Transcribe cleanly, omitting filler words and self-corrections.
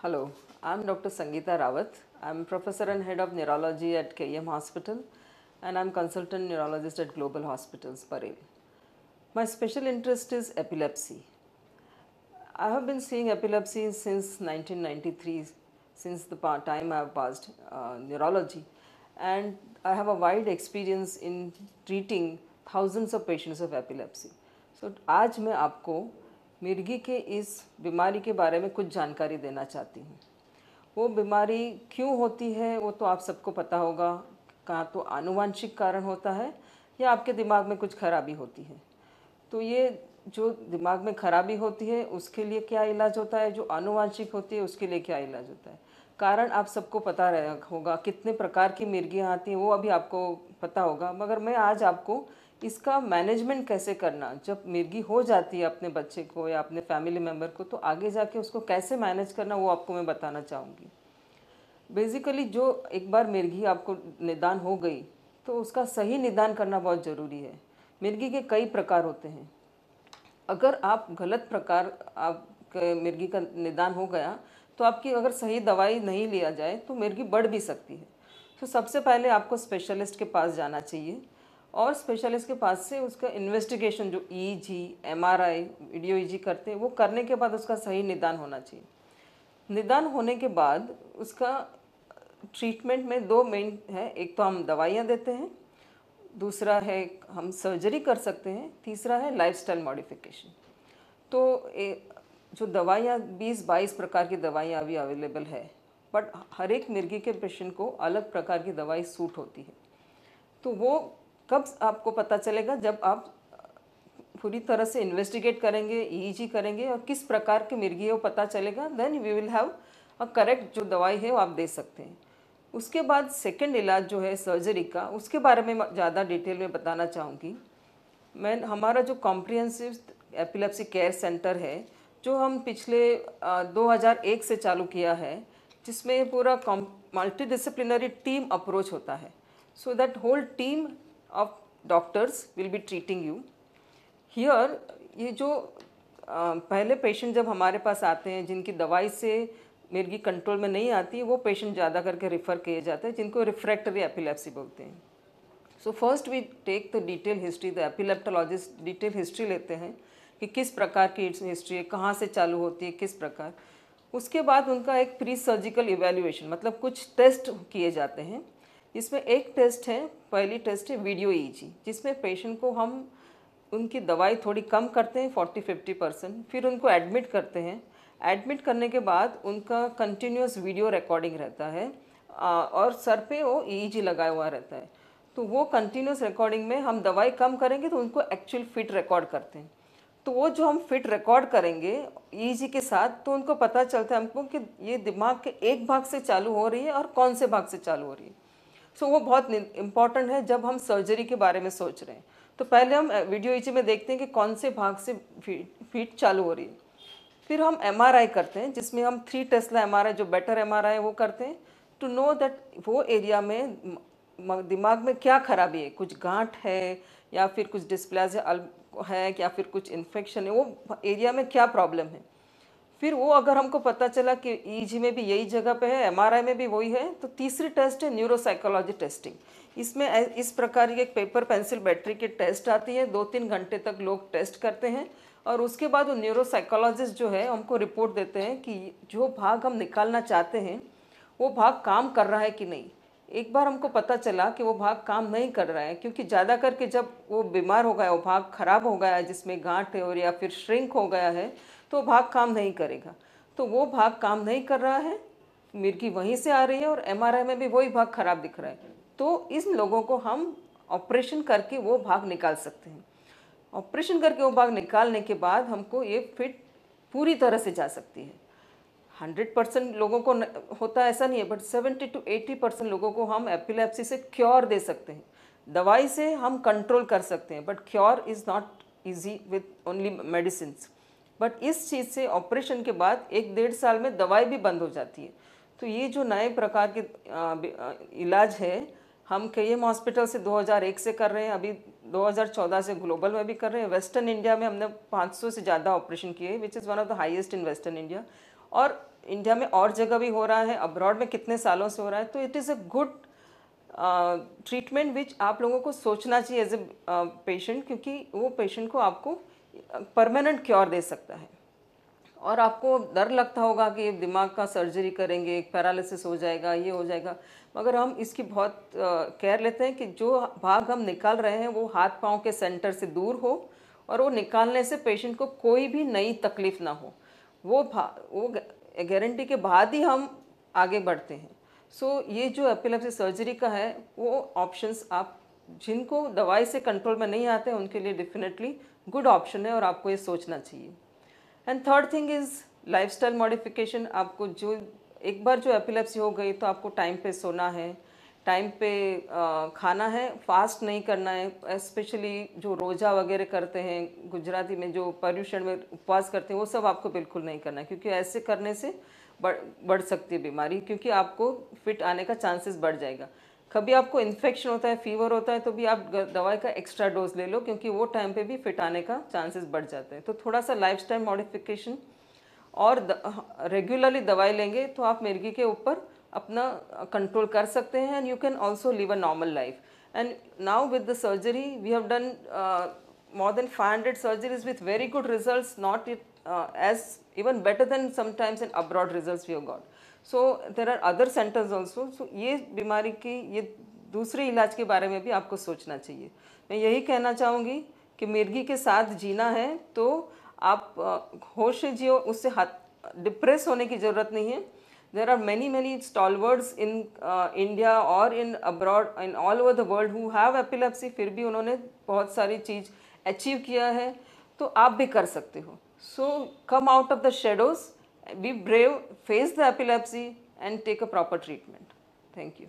Hello, I'm Dr. Sangeeta Rawat. I'm professor and head of neurology at KM Hospital and I'm consultant neurologist at Global Hospitals, Parel. My special interest is epilepsy. I have been seeing epilepsy since 1993, since the time I have passed neurology, and I have a wide experience in treating thousands of patients of epilepsy. So आज मैं आपको मिर्गी के इस बीमारी के बारे में कुछ जानकारी देना चाहती हूँ। वो बीमारी क्यों होती है वो तो आप सबको पता होगा, कहाँ तो आनुवंशिक कारण होता है या आपके दिमाग में कुछ खराबी होती है। तो ये जो दिमाग में खराबी होती है उसके लिए क्या इलाज होता है, जो आनुवंशिक होती है उसके लिए क्या इलाज होता है। कारण आप सबको पता रहा होगा, कितने प्रकार की मिर्गियाँ आती हैं वो अभी आपको पता होगा, मगर मैं आज आपको इसका मैनेजमेंट कैसे करना, जब मिर्गी हो जाती है अपने बच्चे को या अपने फैमिली मेम्बर को, तो आगे जाके उसको कैसे मैनेज करना वो आपको मैं बताना चाहूँगी। बेसिकली जो एक बार मिर्गी आपको निदान हो गई तो उसका सही निदान करना बहुत ज़रूरी है। मिर्गी के कई प्रकार होते हैं। अगर आप गलत प्रकार आप मिर्गी का निदान हो गया तो आपकी अगर सही दवाई नहीं लिया जाए तो मिर्गी बढ़ भी सकती है। तो सबसे पहले आपको स्पेशलिस्ट के पास जाना चाहिए और स्पेशलिस्ट के पास से उसका इन्वेस्टिगेशन जो ईईजी, एमआरआई, वीडियो ईजी करते हैं वो करने के बाद उसका सही निदान होना चाहिए। निदान होने के बाद उसका ट्रीटमेंट में दो मेन है, एक तो हम दवाइयाँ देते हैं, दूसरा है हम सर्जरी कर सकते हैं, तीसरा है लाइफस्टाइल मॉडिफिकेशन। तो जो दवाइयाँ 20-22 प्रकार की दवाइयाँ अभी अवेलेबल है, बट हर एक मिर्गी के पेशेंट को अलग प्रकार की दवाई सूट होती है। तो वो कब आपको पता चलेगा, जब आप पूरी तरह से इन्वेस्टिगेट करेंगे, ईईजी करेंगे और किस प्रकार की मिर्गी है वो पता चलेगा, then we will have a correct जो दवाई है वो आप दे सकते हैं। उसके बाद सेकंड इलाज जो है सर्जरी का, उसके बारे में ज़्यादा डिटेल में बताना चाहूँगी मैं। हमारा जो कॉम्प्रिहेंसिव एपिलेप्सी केयर सेंटर है, जो हम पिछले 2001 से चालू किया है, जिसमें पूरा मल्टीडिसिप्लिनरी टीम अप्रोच होता है। So that whole team of doctors will be treating you here. ये जो पहले पेशेंट जब हमारे पास आते हैं जिनकी दवाई से मिर्गी कंट्रोल में नहीं आती, वो पेशेंट ज़्यादा करके रेफ़र किए जाते हैं, जिनको रिफ्रैक्टरी एपिलेप्सी बोलते हैं। So first we take the detail history, the epileptologist detail history लेते हैं कि किस प्रकार की हिस्ट्री है, कहाँ से चालू होती है, किस प्रकार। उसके बाद उनका एक प्री सर्जिकल इवैल्यूएशन, मतलब कुछ टेस्ट किए जाते हैं। इसमें एक टेस्ट है, पहली टेस्ट है वीडियो ईजी, जिसमें पेशेंट को हम उनकी दवाई थोड़ी कम करते हैं 40-50%, फिर उनको एडमिट करते हैं। एडमिट करने के बाद उनका कंटिन्यूस वीडियो रिकॉर्डिंग रहता है और सर पे वो ईईजी लगाया हुआ रहता है। तो वो कंटिन्यूस रिकॉर्डिंग में हम दवाई कम करेंगे तो उनको एक्चुअल फिट रिकॉर्ड करते हैं। तो वो जो हम फिट रिकॉर्ड करेंगे ईईजी के साथ, तो उनको पता चलता है हमको कि ये दिमाग के एक भाग से चालू हो रही है और कौन से भाग से चालू हो रही है। सो वो बहुत इम्पॉर्टेंट है जब हम सर्जरी के बारे में सोच रहे हैं। तो पहले हम वीडियो ईजी में देखते हैं कि कौन से भाग से फीट चालू हो रही है। फिर हम एमआरआई करते हैं, जिसमें हम 3 टेस्ला एमआरआई, जो बेटर एमआरआई वो करते हैं, टू नो दैट वो एरिया में दिमाग में क्या खराबी है, कुछ गांठ है या फिर कुछ डिस्प्लेजिया है या फिर कुछ इन्फेक्शन है, वो एरिया में क्या प्रॉब्लम है। फिर वो अगर हमको पता चला कि ईजी में भी यही जगह पे है, एमआरआई में भी वही है, तो तीसरी टेस्ट है न्यूरोसाइकोलॉजी टेस्टिंग। इसमें इस प्रकार की एक पेपर पेंसिल बैटरी की टेस्ट आती है, 2-3 घंटे तक लोग टेस्ट करते हैं और उसके बाद वो न्यूरोसाइकोलॉजिस्ट जो है हमको रिपोर्ट देते हैं कि जो भाग हम निकालना चाहते हैं वो भाग काम कर रहा है कि नहीं। एक बार हमको पता चला कि वो भाग काम नहीं कर रहा है, क्योंकि ज़्यादा करके जब वो बीमार हो गया, वो भाग खराब हो गया है जिसमें गांठ है और या फिर श्रिंक हो गया है, तो भाग काम नहीं करेगा। तो वो भाग काम नहीं कर रहा है, मिर्गी वहीं से आ रही है और एमआरआई में भी वही भाग खराब दिख रहा है, तो इन लोगों को हम ऑपरेशन करके वो भाग निकाल सकते हैं। ऑपरेशन करके वो भाग निकालने के बाद हमको ये फिट पूरी तरह से जा सकती है। 100% लोगों को होता है ऐसा नहीं है, बट 70-80% लोगों को हम एपिलेप्सी से क्योर दे सकते हैं। दवाई से हम कंट्रोल कर सकते हैं, but cure is not easy with only medicine. But इस चीज़ से ऑपरेशन के बाद 1-1.5 साल में दवाई भी बंद हो जाती है। तो ये जो नए प्रकार के इलाज है, हम केएम हॉस्पिटल से 2001 से कर रहे हैं, अभी 2014 से ग्लोबल में भी कर रहे हैं। वेस्टर्न इंडिया में हमने 500 से ज़्यादा ऑपरेशन किए, which is one of the highest in western India. और इंडिया में और जगह भी हो रहा है, अब्रॉड में कितने सालों से हो रहा है, तो it is a good treatment विच आप लोगों को सोचना चाहिए एज ए पेशेंट, क्योंकि वो पेशेंट को आपको परमानेंट क्योर दे सकता है। और आपको डर लगता होगा कि दिमाग का सर्जरी करेंगे, पैरालिसिस हो जाएगा, ये हो जाएगा, मगर हम इसकी बहुत केयर लेते हैं कि जो भाग हम निकाल रहे हैं वो हाथ पाँव के सेंटर से दूर हो और वो निकालने से पेशेंट को कोई भी नई तकलीफ ना हो। वो गारंटी के बाद ही हम आगे बढ़ते हैं। सो ये जो एपिलेप्सी सर्जरी का है वो ऑप्शंस आप जिनको दवाई से कंट्रोल में नहीं आते हैं उनके लिए डेफिनेटली गुड ऑप्शन है और आपको ये सोचना चाहिए। And third thing is lifestyle modification. आपको जो एक बार जो एपिलेप्सी हो गई तो आपको टाइम पे सोना है, टाइम पे खाना है, फास्ट नहीं करना है। स्पेशली जो रोज़ा वगैरह करते हैं, गुजराती में जो पर्युषण में उपवास करते हैं, वो सब आपको बिल्कुल नहीं करना है, क्योंकि ऐसे करने से बढ़ सकती है बीमारी, क्योंकि आपको फिट आने का चांसेस बढ़ जाएगा। कभी आपको इन्फेक्शन होता है, फीवर होता है, तो भी आप दवाई का एक्स्ट्रा डोज ले लो, क्योंकि वो टाइम पे भी फिट आने का चांसेस बढ़ जाते हैं। तो थोड़ा सा लाइफस्टाइल मॉडिफिकेशन और रेगुलरली दवाई लेंगे तो आप मिर्गी के ऊपर अपना कंट्रोल कर सकते हैं, and you can also live a normal life. And now with the surgery we have done more than 500 surgeries with very good results, not as even better than sometimes in abroad results we have got. So there are other centers also. So ये बीमारी की ये दूसरे इलाज के बारे में भी आपको सोचना चाहिए। मैं यही कहना चाहूँगी कि मिर्गी के साथ जीना है तो आप होश से जियो, उससे डिप्रेस होने की ज़रूरत नहीं है। There are many stalwarts in India or in abroad in all over the world who have epilepsy, फिर भी उन्होंने बहुत सारी चीज़ अचीव किया है, तो आप भी कर सकते हो। So come out of the shadows, be brave, face the epilepsy and take a proper treatment. Thank you.